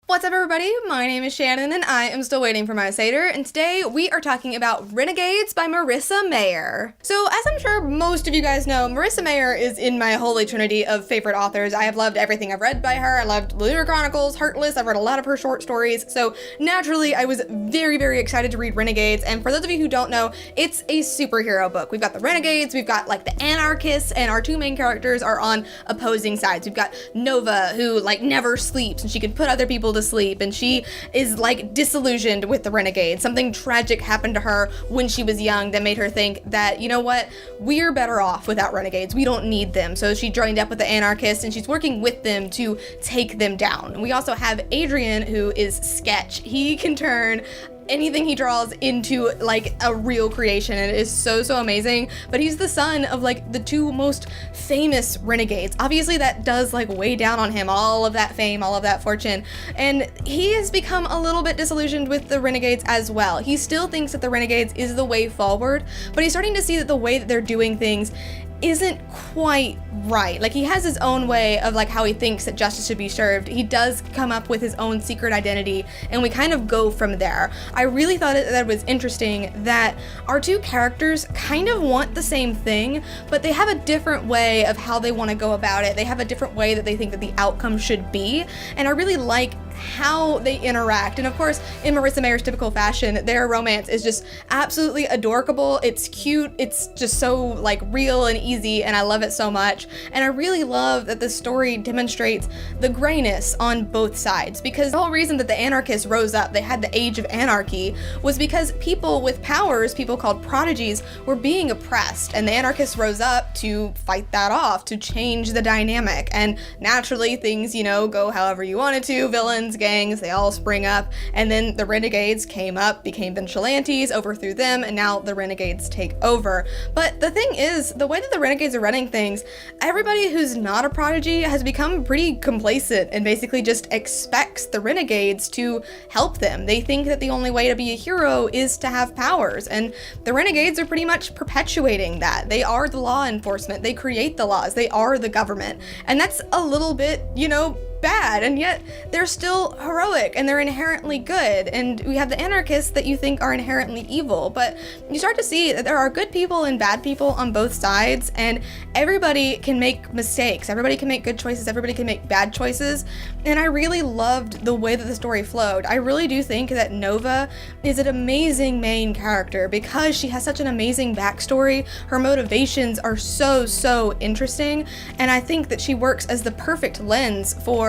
What's up, everybody? My name is Shannon and I am still waiting for my Satyr, and today we are talking about Renegades by Marissa Meyer. So as I'm sure most of you guys know, Marissa Meyer is in my holy trinity of favorite authors. I have loved everything I've read by her. I loved Lunar Chronicles, Heartless, I've read a lot of her short stories, so naturally I was very excited to read Renegades. And for those of you who don't know, it's a superhero book. We've got the Renegades, we've got like the anarchists, and our two main characters are on opposing sides. We've got Nova, who like never sleeps and she can put other people to sleep, and she is like disillusioned with the Renegades. Something tragic happened to her when she was young that made her think that, you know what, we're better off without Renegades. We don't need them. So she joined up with the anarchists and she's working with them to take them down. And we also have Adrian, who is Sketch. He can turn anything he draws into like a real creation, and it is so amazing. But he's the son of like the two most famous renegades. Obviously that does like weigh down on him, all of that fame, all of that fortune, and he has become a little bit disillusioned with the Renegades as well. He still thinks that the Renegades is the way forward, but he's starting to see that the way that they're doing things isn't quite right. Like, he has his own way of like how he thinks that justice should be served. He does come up with his own secret identity, and we kind of go from there. I really thought that it was interesting that our two characters kind of want the same thing, but they have a different way of how they want to go about it. They have a different way that they think that the outcome should be, and I really like how they interact. And of course, in Marissa Meyer's typical fashion, their romance is just absolutely adorable. It's cute. It's just so like real and easy, and I love it so much. And I really love that the story demonstrates the grayness on both sides, because the whole reason that the anarchists rose up, they had the age of anarchy, was because people with powers, people called prodigies, were being oppressed, and the anarchists rose up to fight that off, to change the dynamic. And naturally things, you know, go however you wanted to. Villains, gangs, they all spring up, and then the Renegades came up, became vigilantes, overthrew them, and now the Renegades take over. But the thing is, the way that the Renegades are running things, everybody who's not a prodigy has become pretty complacent and basically just expects the Renegades to help them. They think that the only way to be a hero is to have powers, and the Renegades are pretty much perpetuating that. They are the law enforcement, they create the laws, they are the government, and that's a little bit, you know, bad, and yet they're still heroic and they're inherently good. And we have the anarchists that you think are inherently evil, but you start to see that there are good people and bad people on both sides, and everybody can make mistakes, everybody can make good choices, everybody can make bad choices. And I really loved the way that the story flowed. I really do think that Nova is an amazing main character because she has such an amazing backstory. Her motivations are so interesting, and I think that she works as the perfect lens for,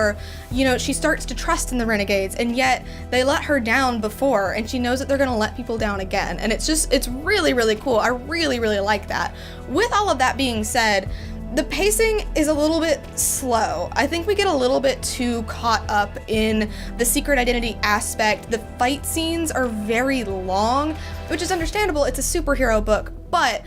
you know, she starts to trust in the Renegades, and yet they let her down before, and she knows that they're gonna let people down again. And it's really cool. I really like that. With all of that being said, the pacing is a little bit slow. I think we get a little bit too caught up in the secret identity aspect. The fight scenes are very long, which is understandable. It's a superhero book, but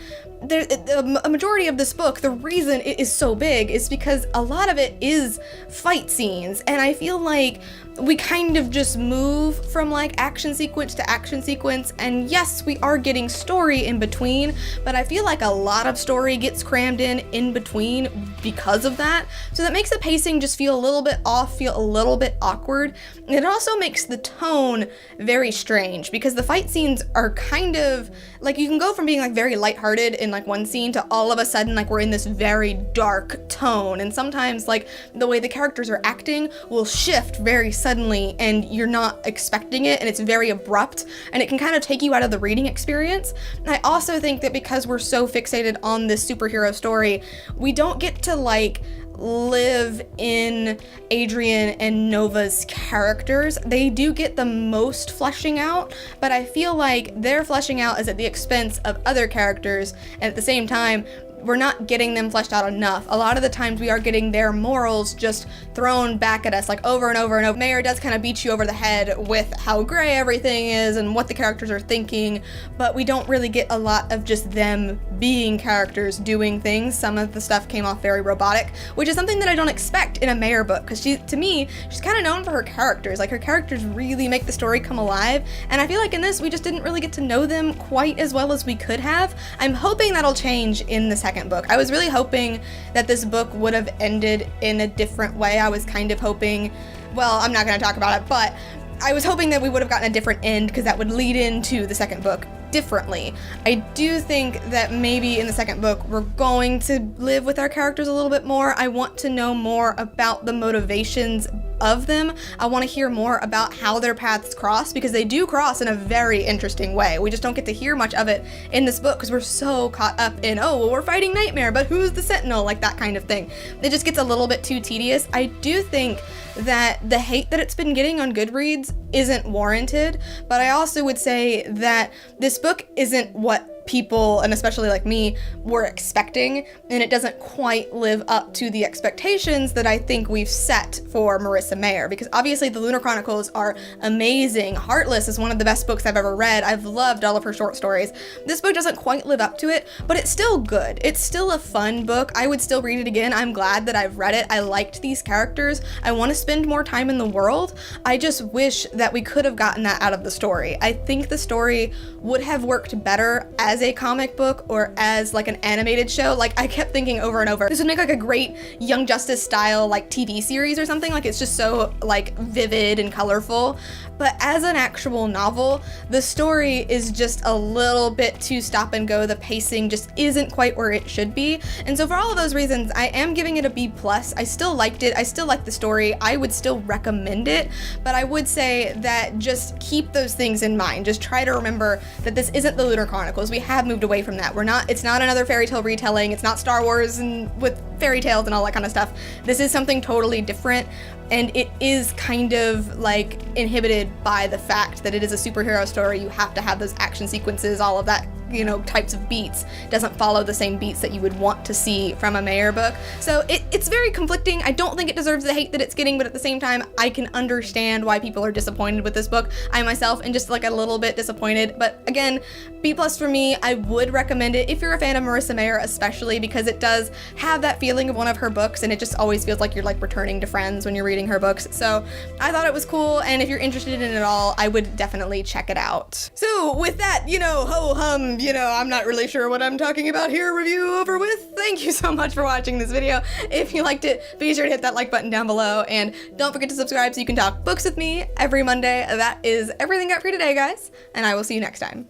a majority of this book, the reason it is so big is because a lot of it is fight scenes, and I feel like we kind of just move from like action sequence to action sequence, and yes, we are getting story in between, but I feel like a lot of story gets crammed in between because of that, so that makes the pacing just feel a little bit off, feel a little bit awkward, and it also makes the tone very strange, because the fight scenes are kind of like, you can go from being like very lighthearted in like one scene to all of a sudden like we're in this very dark tone, and sometimes like the way the characters are acting will shift very suddenly and you're not expecting it, and it's very abrupt, and it can kind of take you out of the reading experience. I also think that because we're so fixated on this superhero story, we don't get to like live in Adrian and Nova's characters. They do get the most fleshing out, but I feel like their fleshing out is at the expense of other characters, and at the same time, we're not getting them fleshed out enough. A lot of the times we are getting their morals just thrown back at us like over and over and over. Meyer does kind of beat you over the head with how gray everything is and what the characters are thinking, but we don't really get a lot of just them being characters doing things. Some of the stuff came off very robotic, which is something that I don't expect in a Meyer book, because to me, she's kind of known for her characters. Like, her characters really make the story come alive, and I feel like in this, we just didn't really get to know them quite as well as we could have. I'm hoping that'll change in the second book. I was really hoping that this book would have ended in a different way. I was kind of hoping well, I'm not going to talk about it, but I was hoping that we would have gotten a different end because that would lead into the second book differently. I do think that maybe in the second book we're going to live with our characters a little bit more. I want to know more about the motivations of them. I want to hear more about how their paths cross, because they do cross in a very interesting way. We just don't get to hear much of it in this book because we're so caught up in, oh, well, we're fighting Nightmare, but who's the Sentinel? Like that kind of thing. It just gets a little bit too tedious. I do think that the hate that it's been getting on Goodreads isn't warranted, but I also would say that this book isn't what people, and especially like me, were expecting, and it doesn't quite live up to the expectations that I think we've set for Marissa Meyer, because obviously the Lunar Chronicles are amazing. Heartless is one of the best books I've ever read. I've loved all of her short stories. This book doesn't quite live up to it, but it's still good. It's still a fun book. I would still read it again. I'm glad that I've read it. I liked these characters. I want to spend more time in the world. I just wish that we could have gotten that out of the story. I think the story would have worked better as a comic book or as like an animated show. Like I kept thinking over and over, this would make like a great Young Justice style like TV series or something. Like it's just so like vivid and colorful. But as an actual novel, the story is just a little bit too stop and go. The pacing just isn't quite where it should be. And so for all of those reasons, I am giving it a B+. I still liked it. I still like the story. I would still recommend it. But I would say that just keep those things in mind. Just try to remember that this isn't the Lunar Chronicles. We have moved away from that. It's not another fairy tale retelling. It's not Star Wars and with fairy tales and all that kind of stuff. This is something totally different. And it is kind of like inhibited by the fact that it is a superhero story. You have to have those action sequences, all of that, you know, types of beats. Doesn't follow the same beats that you would want to see from a Meyer book. So it's very conflicting. I don't think it deserves the hate that it's getting, but at the same time, I can understand why people are disappointed with this book. I myself am just like a little bit disappointed, but again, B+ for me. I would recommend it if you're a fan of Marissa Meyer, especially because it does have that feeling of one of her books, and it just always feels like you're like returning to friends when you're reading her books. So I thought it was cool, and if you're interested in it at all, I would definitely check it out. So with that, you know, ho-hum, you know, I'm not really sure what I'm talking about here, review over with. Thank you so much for watching this video. If you liked it, be sure to hit that like button down below, and don't forget to subscribe so you can talk books with me every Monday. That is everything got for today, guys, and I will see you next time.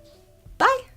Bye!